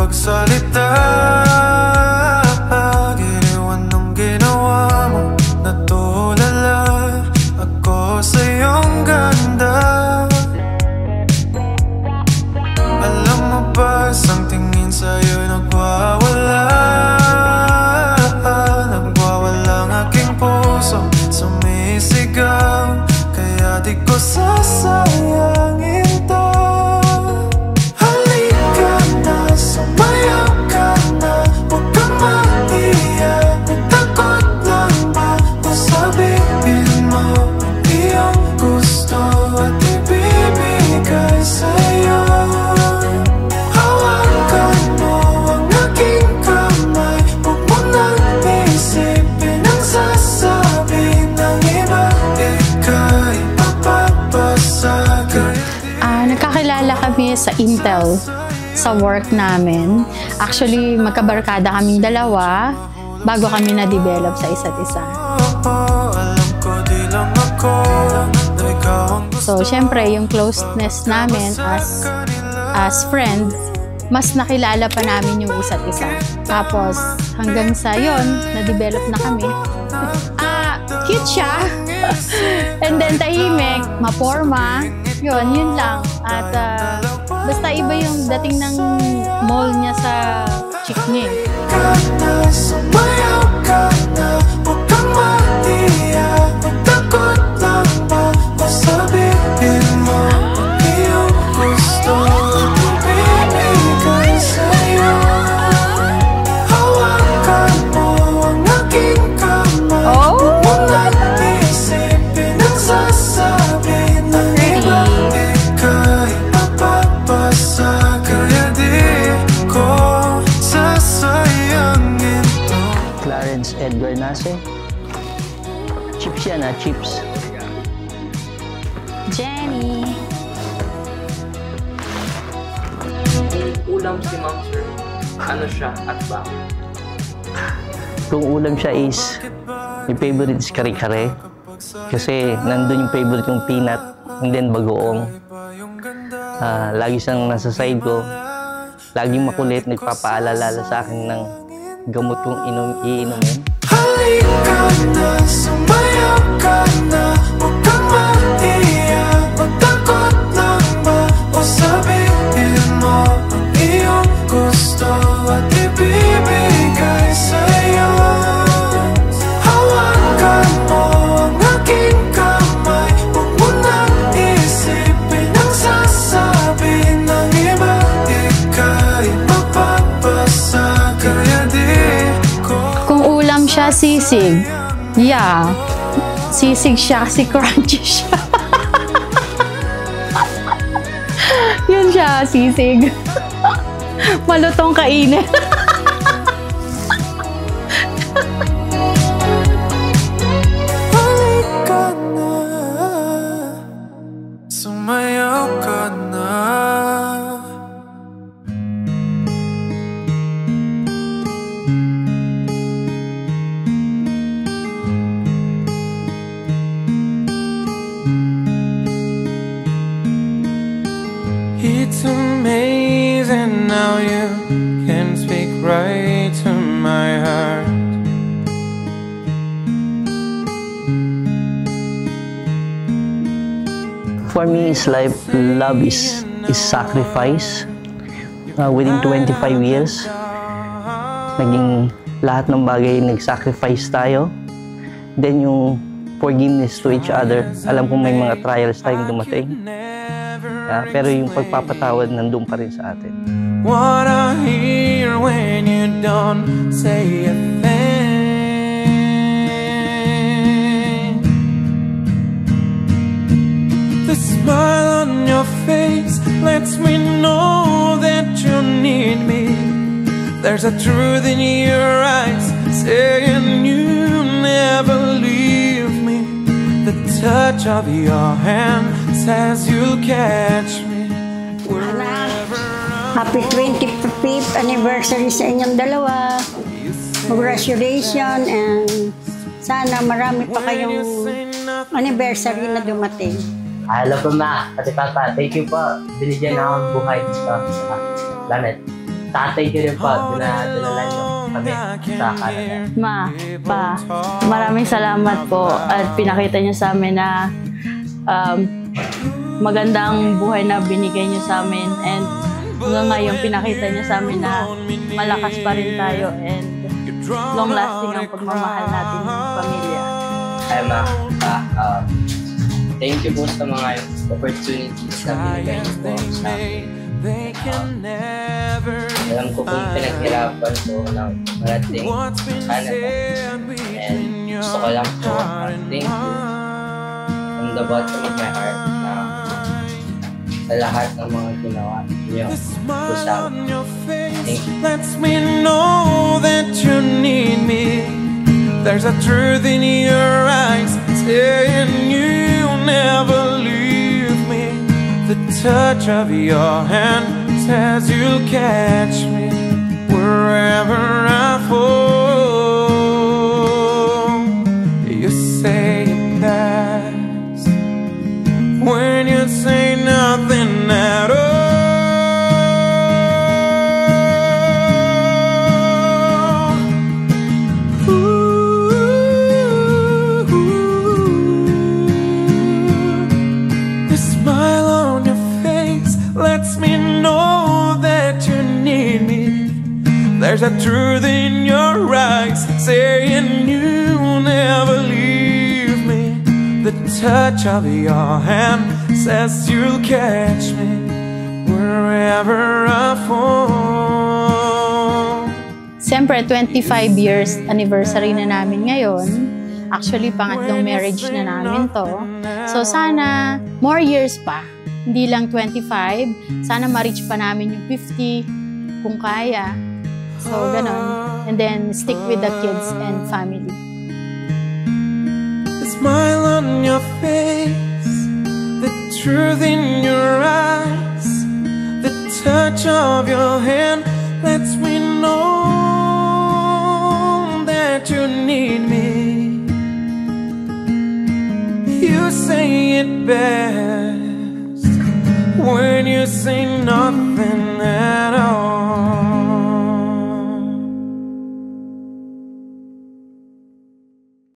makapagsalita. Giliwan ng ginawa mo, natulala ako sa iyong ganda. Alam mo ba, isang tingin sa'yo nagwawala. Nagwawala ang aking puso, sumisigaw, kaya di ko sasayangin to. Halika na, sumayaw ka na, huwag kang maiyak. Takot lang ba o sabihin mo ang iyong gusto at ibibigay sa'yo? Hawakan mo ang aking kamay, huwag mo nang isipin ang sasabi ng iba. Ika'y papapasagay. Nagkakilala kami sa Intel sa work namin. Actually, magkabarkada kaming dalawa bago kami na-develop sa isa't isa. So, syempre, yung closeness namin as friend, mas nakilala pa namin yung isa't isa. Tapos, hanggang sa yon, na-develop na kami. Cute siya. And then, tahimik, maporma. Yun lang. At basta iba yung dating ng mall niya sa chick niya. Edgar Nase. Chips yan ha, chips. Jenny. Ulam si Ma'am Sir, ano siya at bakit? Kung ulam siya is, yung favorite is kare-kare. Kasi nandun yung favorite yung peanut and then bagoong. Lagi siyang nasa side ko. Laging makulit, nagpapaalala sa akin ng gamot kong iinumin. Halika na, sumayaw ka na, huwag kang maiyak. Magtakot lang ba o sabihin mo ang iyong gusto at ibibigay sa'yo? Hawakan mo ang aking kamay, huwag mo nang isipin ang sasabi ng iba. Ika'y mapapasa, kaya di siya sisig. Yeah. Sisig siya kasi crunchy siya. Yun siya, sisig. Malutong kainin. Halika na, sumayaw ka na. It's amazing how you can speak right to my heart. For me, love is sacrifice. Within 25 years, naging lahat ng bagay nag-sacrifice tayo. Then yung forgiveness to each other. Alam kong may mga trials tayong dumating. Pero yung pagpapatawad nandun pa rin sa atin. Wanna hear when you don't say a thing. The smile on your face lets me know that you need me. There's a truth in your eyes saying you never leave me. The touch of your hand says you'll catch me wherever. Happy 25th anniversary sa inyong dalawa. Congratulations and sana marami pa kayong anniversary na dumating. Hello po ma, Ate Papa, thank you po. Binigyan na akong buhay sa planet. tatay ko rin po, dinadala nyo kami sa Canada. Maraming salamat po at pinakita niyo sa amin na magandang buhay na binigay niyo sa amin, and hanggang ngayon pinakita niyo sa amin na malakas pa rin tayo and long-lasting ang pagmamahal natin ng pamilya. Ay ma, thank you po sa mga opportunities na binigay niyo po sa amin. Alam ko kung pinaghirapan ko ng marating Canada, and gusto ko lang po thank you from the bottom of my heart na sa lahat ng mga ginawa niyo po sa akin. Thank you. Lets me know that you need me. There's a truth in your eyes saying you'll never leave me. The touch of your hand says you'll catch me wherever I fall. You say it best when you say nothing at all. Lets me know that you need me. There's a truth in your eyes saying you'll never leave me. The touch of your hand says you'll catch me wherever I fall. Siyempre, 25 years anniversary na namin ngayon. Actually, pangatlong marriage na namin to. So, sana more years pa. Hindi lang 25, sana ma-reach pa namin yung 50 kung kaya. So, ganon. And then, stick with the kids and family. The smile on your face, the truth in your eyes, the touch of your hand lets me know that you need me. You say it best when you say